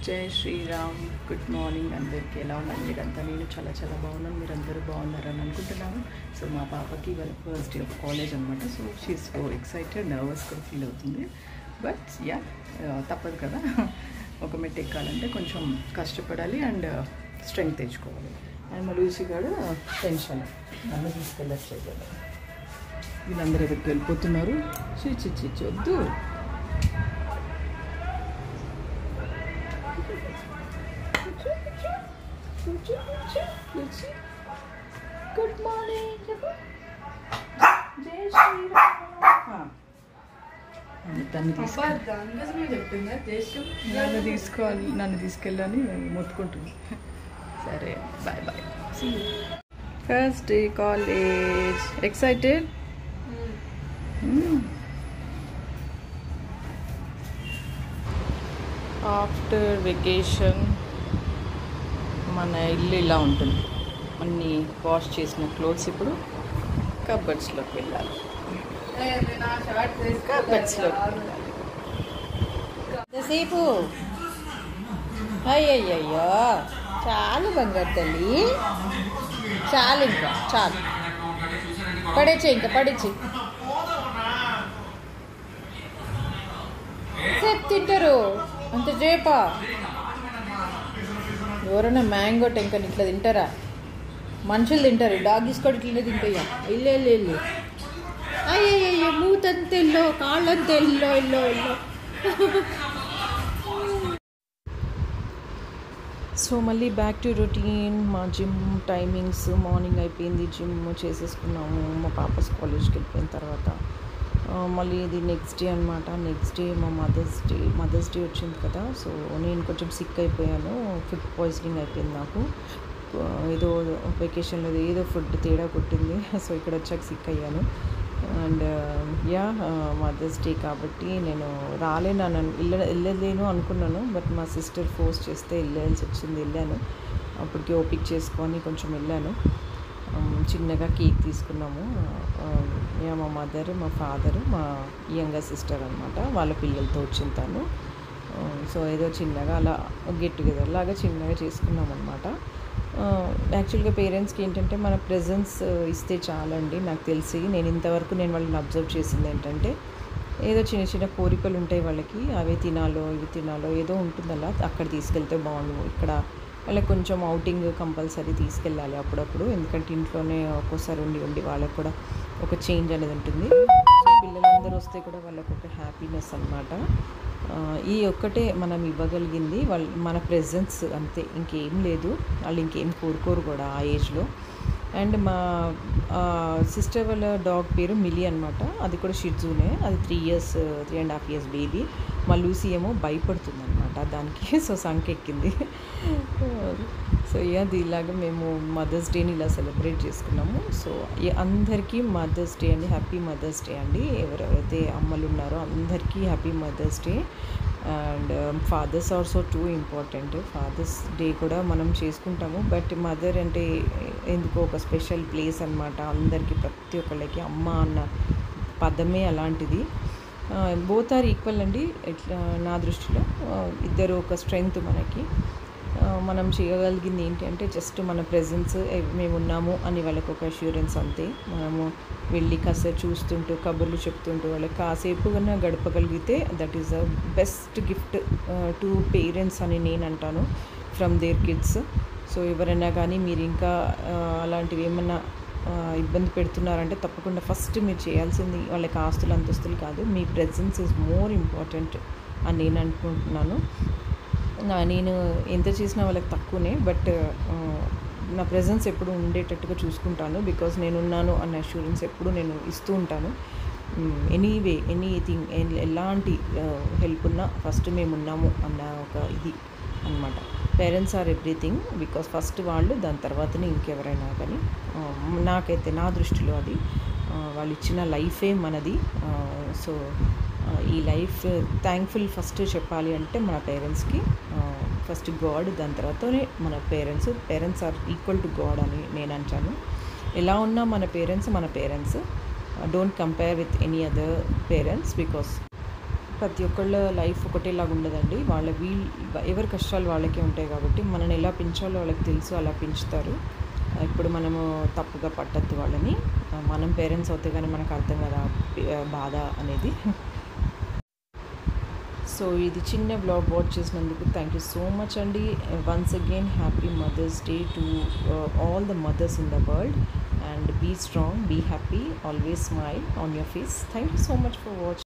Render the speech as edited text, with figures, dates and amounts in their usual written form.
జై Sriram. Good morning అందరికీ. ఎలా ఉన్నారు మీరంతా? నేను చాలా చాలా బాగున్నాను. మీరందరూ బాగున్నారని అనుకుంటున్నాను. సో మా పాపకి వాళ్ళ ఫస్ట్ డే ఆఫ్ కాలేజ్ అనమాట. So she's so excited, nervous కూడా ఫీల్ అవుతుంది. బట్ యా, తప్పదు కదా, ఒక మెట్టు ఎక్కాలంటే కొంచెం కష్టపడాలి అండ్ స్ట్రెంగ్త్ తెచ్చుకోవాలి. అండ్ మా లూసీ గారు టెన్షన్, నన్ను తీసుకెళ్ళట్లేదు కదా, వీళ్ళందరూ ఎదురుకు వెళ్ళిపోతున్నారు. చిచ్చి వద్దు. Good morning. జై శ్రీరామ్. నన్ను తీసుకెళ్ళని మొత్తుకుంటుంది. సరే, bye bye. First day college. Excited? After vacation మన ఇల్లు ఇలా ఉంటుంది. అన్నీ వాష్ చేసిన క్లోత్స్ ఇప్పుడు కబర్డ్స్లోకి వెళ్ళాలి. ఎంతసేపు? అయ్యయ్యో, చాలు బంగారు తల్లి, చాలు, ఇంకా చాలు. పడేచ్చే, ఇంకా పడేచ్చి. సేపు తింటారు అంత చేప. ఎవరైనా మ్యాంగో టెంకని ఇట్లా తింటారా? మనుషులు తింటారు, డాగీస్ కూడా ఇట్లనే తింటాయా? ఇల్లు అయ్యయ్యో, మూతంత ఎల్లో, కాళ్ళంత ఎల్లో. సో మళ్ళీ బ్యాక్ టు రొటీన్. మా జిమ్ టైమింగ్స్, మార్నింగ్ అయిపోయింది, జిమ్ చేసేసుకున్నాము. మా పాప కాలేజ్కి వెళ్ళిపోయిన తర్వాత మళ్ళీ ఇది నెక్స్ట్ డే అనమాట. నెక్స్ట్ డే మా మదర్స్ డే వచ్చింది కదా. సో నేను కొంచెం సిక్ అయిపోయాను, ఫుడ్ పాయిజనింగ్ అయిపోయింది నాకు. ఏదో వెకేషన్లో ఏదో ఫుడ్ తేడా కొట్టింది. సో ఇక్కడ వచ్చాక సిక్ అయ్యాను. అండ్ యా, మదర్స్ డే కాబట్టి నేను వెళ్ళలేను అనుకున్నాను. బట్ మా సిస్టర్ ఫోర్స్ చేస్తే వెళ్ళాల్సి వచ్చింది. వెళ్ళాను, అప్పటికి ఓపిక చేసుకొని కొంచెం వెళ్ళాను. చిన్నగా కేక్ తీసుకున్నాము. మా మదర్, మా ఫాదరు, మా యంగర్ సిస్టర్ అనమాట, వాళ్ళ పిల్లలతో వచ్చింది తను. సో ఏదో చిన్నగా అలా గెట్ టుగెదర్ లాగా చిన్నగా చేసుకున్నాం అనమాట. యాక్చువల్గా పేరెంట్స్కి ఏంటంటే మన ప్రెజెన్స్ ఇస్తే చాలండి. నాకు తెలిసి నేను ఇంతవరకు వాళ్ళని అబ్జర్వ్ చేసింది ఏంటంటే, ఏదో చిన్న చిన్న కోరికలు ఉంటాయి వాళ్ళకి, అవి తినాలో ఇవి తినాలో ఏదో ఉంటుంది. అలా అక్కడ తీసుకెళ్తే బాగుండు, ఇక్కడ వాళ్ళకి కొంచెం అవుటింగ్ కంపల్సరీ తీసుకెళ్ళాలి అప్పుడప్పుడు. ఎందుకంటే ఇంట్లోనే ఒక్కోసారి ఉండి వాళ్ళకి కూడా ఒక చేంజ్ అనేది ఉంటుంది. సో పిల్లలందరూ వస్తే కూడా వాళ్ళకు ఒక హ్యాపీనెస్ అనమాట. ఈ ఒక్కటే మనం ఇవ్వగలిగింది, మన ప్రెజెన్స్, అంతే, ఇంకేం లేదు. వాళ్ళు ఇంకేం కోరుకోరు కూడా ఆ ఏజ్లో. అండ్ మా సిస్టర్ వాళ్ళ డాగ్ పేరు మిలి అనమాట. అది కూడా షిట్జూనే. అది 3.5 years బేబీ. మా లూసీ ఏమో భయపడుతుంది అనమాట దానికి. సో సంకెక్కింది. సో అది ఇలాగా మేము మదర్స్ డేని ఇలా సెలబ్రేట్ చేసుకున్నాము. సో అందరికీ మదర్స్ డే అండి, హ్యాపీ మదర్స్ డే అండి. ఎవరెవరైతే అమ్మలు ఉన్నారో అందరికీ happy mothers day. And fathers also too important. Fathers day కూడా మనం చేసుకుంటాము, బట్ మదర్ అంటే ఎందుకో ఒక స్పెషల్ ప్లేస్ అనమాట అందరికీ. ప్రతి ఒక్కళ్ళకి అమ్మ అన్న పదమే అలాంటిది. బోత్ ఆర్ ఈక్వల్ అండి. ఇట్లా నా దృష్టిలో ఇద్దరు ఒక స్ట్రెంగ్త్ మనకి. మనం చేయగలిగింది ఏంటి అంటే జస్ట్ మన ప్రెజెన్స్, మేము ఉన్నాము అని వాళ్ళకి ఒక అష్యూరెన్స్, అంతే. మనము వెళ్ళి కాసేపు చూస్తుంటూ కబుర్లు చెప్తుంటూ వాళ్ళకి కాసేపు కన్నా గడపగలిగితే that is the best gift to parents అని నేను అంటాను, ఫ్రమ్ దేర్ కిడ్స్. సో ఎవరైనా కానీ మీరు ఇంకా అలాంటివి ఏమన్నా ఇబ్బంది పెడుతున్నారంటే తప్పకుండా ఫస్ట్ మీరు చేయాల్సింది వాళ్ళకి ఆస్తులు అంతస్తులు కాదు, మీ ప్రెజెన్స్ ఈజ్ మోర్ ఇంపార్టెంట్ అని నేను అనుకుంటున్నాను. నేను ఎంత చేసినా వాళ్ళకి తక్కువనే, బట్ నా ప్రెజెన్స్ ఎప్పుడు ఉండేటట్టుగా చూసుకుంటాను. బికాజ్ నేనున్నాను అన్న అష్యూరెన్స్ ఎప్పుడు నేను ఇస్తూ ఉంటాను. ఎనీవే, ఎనీథింగ్, ఎలాంటి హెల్ప్ ఉన్నా ఫస్ట్ మేము ఉన్నాము అన్న ఒక ఇది అనమాట. Parents are everything, because first వాళ్ళు, దాని తర్వాతనే ఇంకెవరైనా కానీ. నాకైతే నా దృష్టిలో అది వాళ్ళు ఇచ్చిన లైఫే మనది. సో ఈ లైఫ్ థ్యాంక్ఫుల్ ఫస్ట్ చెప్పాలి అంటే మన పేరెంట్స్కి. ఫస్ట్ గాడ్, దాని తర్వాతనే మన parents are equal to God అని నేను అంటాను. ఎలా ఉన్నా మన parents don't compare with any other parents, because ప్రతి ఒక్కళ్ళ లైఫ్ ఒకటేలాగా ఉండదండి. ఎవరి కష్టాలు వాళ్ళకే ఉంటాయి కాబట్టి మనని ఎలా పెంచాలో వాళ్ళకి తెలుసు, అలా పెంచుతారు. ఇప్పుడు మనము తప్పుగా పట్టద్దు వాళ్ళని. మనం పేరెంట్స్ అవుతే కానీ మనకు అర్థం కదా బాధ అనేది. సో ఇది చిన్న బ్లాగ్ వాచ్ చేసినందుకు థ్యాంక్ యూ సో మచ్ అండి. Once again happy mothers day to all the mothers in the world, and be strong, be happy, always smile on your face. Thank you so much for watching.